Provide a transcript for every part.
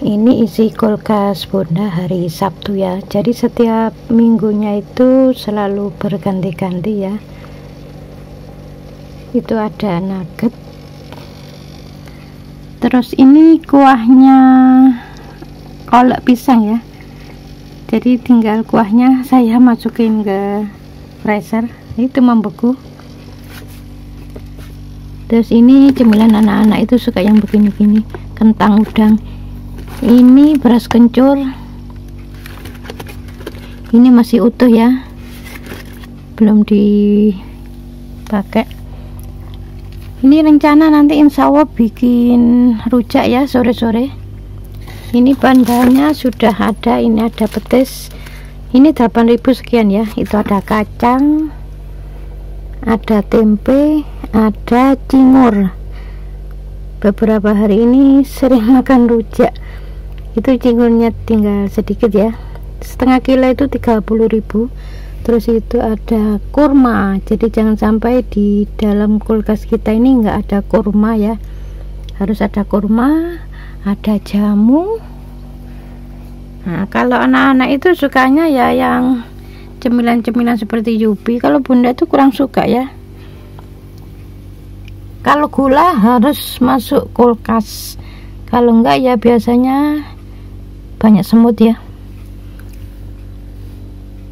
Ini isi kulkas Bunda hari Sabtu ya. Jadi setiap minggunya itu selalu berganti-ganti ya. Itu ada nugget. Terus ini kuahnya kolak pisang ya. Jadi tinggal kuahnya saya masukin ke freezer. Itu membeku. Terus ini cemilan anak-anak itu suka yang begini-gini, kentang udang. Ini beras kencur, ini masih utuh ya, belum dipakai. Ini rencana nanti insya Allah bikin rujak ya sore-sore. Ini bahan-bahannya sudah ada. Ini ada petis, ini 8.000 sekian ya. Itu ada kacang, ada tempe, ada cingur. Beberapa hari ini sering makan rujak. Itu cingurnya tinggal sedikit ya, setengah kilo itu 30.000. Terus itu ada kurma, jadi jangan sampai di dalam kulkas kita ini nggak ada kurma ya, harus ada kurma, ada jamu. Nah kalau anak-anak itu sukanya ya yang cemilan-cemilan seperti Yubi. Kalau Bunda itu kurang suka ya. Kalau gula harus masuk kulkas, kalau enggak ya biasanya banyak semut ya.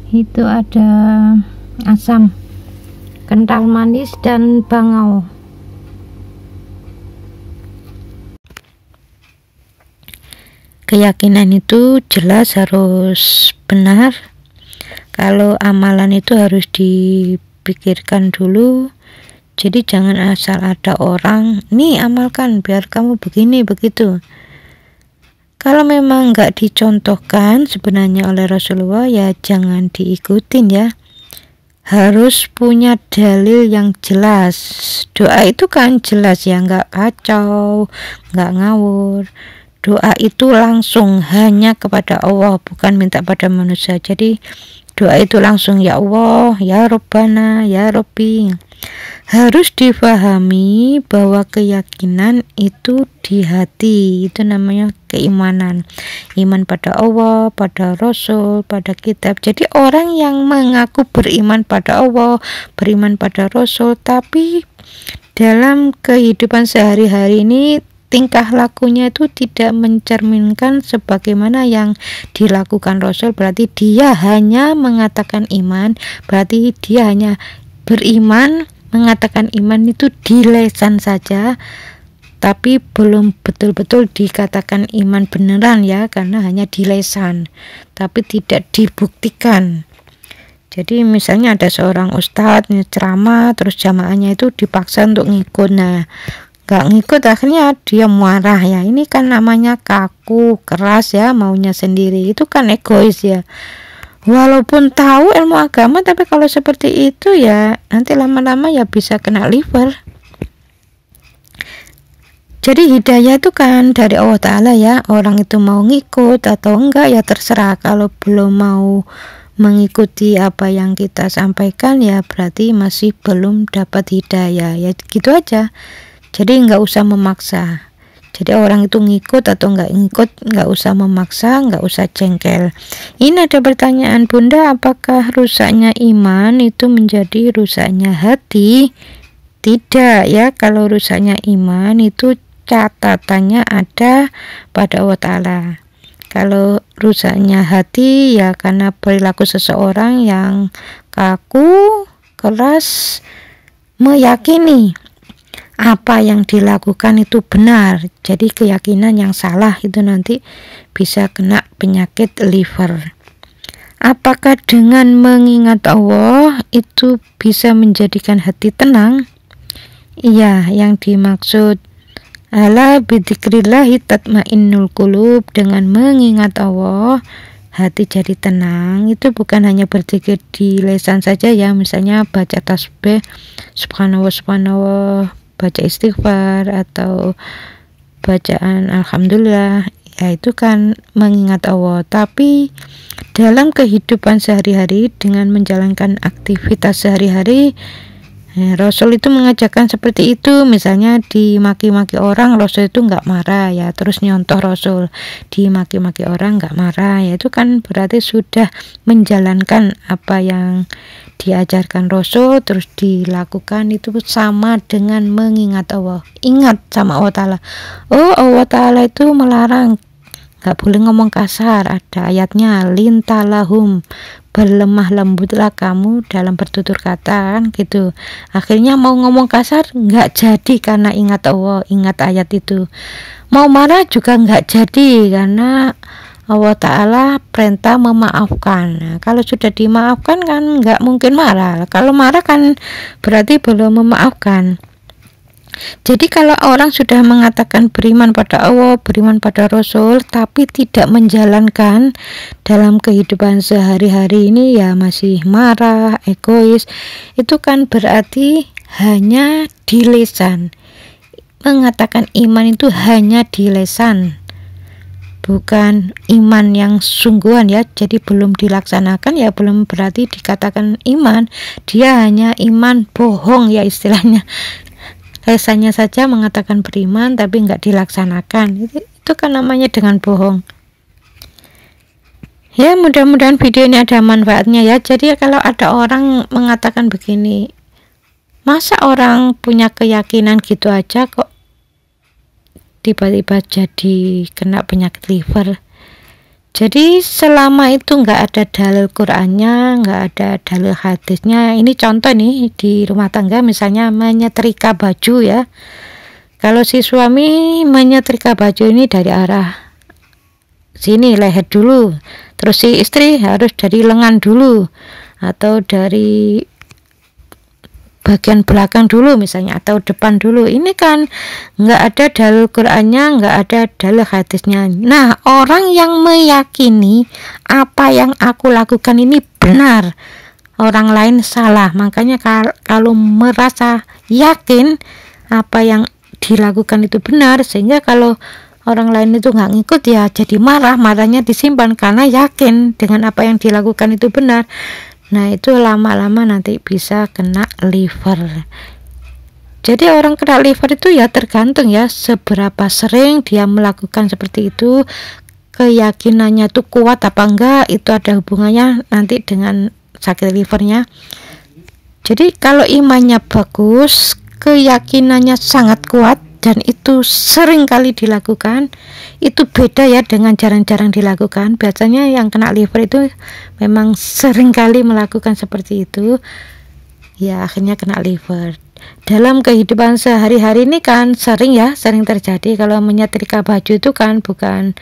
Itu ada asam, kental manis, dan bangau. Keyakinan itu jelas harus benar. Kalau amalan itu harus dipikirkan dulu. Jadi jangan asal ada orang, nih amalkan biar kamu begini begitu. Kalau memang nggak dicontohkan sebenarnya oleh Rasulullah ya jangan diikutin ya. Harus punya dalil yang jelas. Doa itu kan jelas ya, nggak kacau, nggak ngawur. Doa itu langsung hanya kepada Allah, bukan minta pada manusia. Jadi doa itu langsung ya Allah, ya Rabbana, ya Rabbi. Harus difahami bahwa keyakinan itu di hati, itu namanya keimanan. Iman pada Allah, pada Rasul, pada kitab. Jadi orang yang mengaku beriman pada Allah, beriman pada Rasul, tapi dalam kehidupan sehari-hari ini tingkah lakunya itu tidak mencerminkan sebagaimana yang dilakukan Rasul, berarti dia hanya mengatakan iman, berarti dia hanya beriman, mengatakan iman itu di lisan saja, tapi belum betul-betul dikatakan iman beneran ya, karena hanya di lisan tapi tidak dibuktikan. Jadi misalnya ada seorang ustadz ceramah, terus jamaahnya itu dipaksa untuk ngikut, nah gak ngikut, akhirnya dia marah ya. Ini kan namanya kaku, keras ya, maunya sendiri, itu kan egois ya. Walaupun tahu ilmu agama, tapi kalau seperti itu ya nanti lama-lama ya bisa kena liver. Jadi hidayah itu kan dari Allah Ta'ala ya. Orang itu mau ngikut atau enggak ya terserah. Kalau belum mau mengikuti apa yang kita sampaikan ya berarti masih belum dapat hidayah ya, gitu aja. Jadi nggak usah memaksa. Jadi orang itu ngikut atau nggak ngikut, nggak usah memaksa, nggak usah jengkel. Ini ada pertanyaan, Bunda, apakah rusaknya iman itu menjadi rusaknya hati? Tidak ya, kalau rusaknya iman itu catatannya ada pada Allah Ta'ala. Kalau rusaknya hati ya karena perilaku seseorang yang kaku, keras, meyakini apa yang dilakukan itu benar, jadi keyakinan yang salah itu nanti bisa kena penyakit liver. Apakah dengan mengingat Allah itu bisa menjadikan hati tenang? Iya, yang dimaksud ala bidzikrillahi tatmainnul qulub, dengan mengingat Allah hati jadi tenang. Itu bukan hanya berzikir di lisan saja ya, misalnya baca tasbih subhanallah subhanallah, baca istighfar atau bacaan alhamdulillah ya, itu kan mengingat Allah. Tapi dalam kehidupan sehari-hari dengan menjalankan aktivitas sehari-hari Rasul itu mengajarkan seperti itu. Misalnya dimaki-maki orang, Rasul itu nggak marah ya, terus nyontoh Rasul dimaki-maki orang nggak marah ya, itu kan berarti sudah menjalankan apa yang diajarkan Rasul terus dilakukan. Itu sama dengan mengingat Allah, ingat sama Allah Ta'ala. Oh, Allah Ta'ala itu melarang nggak boleh ngomong kasar, ada ayatnya, lintalahum, berlemah lembutlah kamu dalam bertutur kata, kan gitu. Akhirnya mau ngomong kasar nggak jadi karena ingat Allah, ingat ayat itu. Mau marah juga nggak jadi karena Allah Ta'ala perintah memaafkan. Nah, kalau sudah dimaafkan kan nggak mungkin marah. Kalau marah kan berarti belum memaafkan. Jadi kalau orang sudah mengatakan beriman pada Allah, beriman pada Rasul, tapi tidak menjalankan dalam kehidupan sehari-hari ini, ya masih marah, egois, itu kan berarti hanya di lisan. Mengatakan iman itu hanya di lisan, bukan iman yang sungguhan ya. Jadi belum dilaksanakan ya belum berarti dikatakan iman. Dia hanya iman bohong ya istilahnya. Lisannya saja mengatakan beriman tapi nggak dilaksanakan, itu kan namanya dengan bohong. Ya, mudah-mudahan video ini ada manfaatnya ya. Jadi kalau ada orang mengatakan begini, masa orang punya keyakinan gitu aja kok tiba-tiba jadi kena penyakit liver? Jadi selama itu nggak ada dalil Qur'annya, nggak ada dalil hadisnya. Ini contoh nih di rumah tangga, misalnya menyetrika baju ya. Kalau si suami menyetrika baju ini dari arah sini leher dulu, terus si istri harus dari lengan dulu, atau dari bagian belakang dulu misalnya, atau depan dulu. Ini kan nggak ada dalil Qur'annya, nggak ada dalil hadisnya. Nah, orang yang meyakini apa yang aku lakukan ini benar, orang lain salah. Makanya kalau merasa yakin apa yang dilakukan itu benar, sehingga kalau orang lain itu nggak ngikut ya jadi marah, marahnya disimpan karena yakin dengan apa yang dilakukan itu benar. Nah, itu lama-lama nanti bisa kena liver. Jadi orang kena liver itu ya tergantung ya seberapa sering dia melakukan seperti itu, keyakinannya itu kuat apa enggak, itu ada hubungannya nanti dengan sakit livernya. Jadi kalau imannya bagus, keyakinannya sangat kuat, dan itu sering kali dilakukan, itu beda ya dengan jarang-jarang dilakukan. Biasanya yang kena liver itu memang sering kali melakukan seperti itu, ya akhirnya kena liver. Dalam kehidupan sehari-hari ini kan sering terjadi. Kalau menyetrika baju itu kan bukan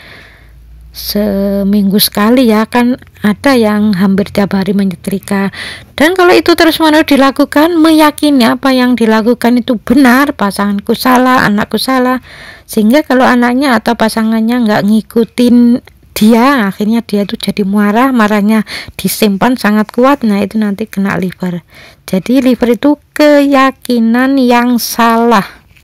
seminggu sekali ya, kan ada yang hampir tiap hari menyetrika. Dan kalau itu terus-menerus dilakukan, meyakini apa yang dilakukan itu benar, pasanganku salah, anakku salah, sehingga kalau anaknya atau pasangannya nggak ngikutin dia, akhirnya dia tuh jadi marah, marahnya disimpan sangat kuat. Nah, itu nanti kena liver. Jadi liver itu keyakinan yang salah.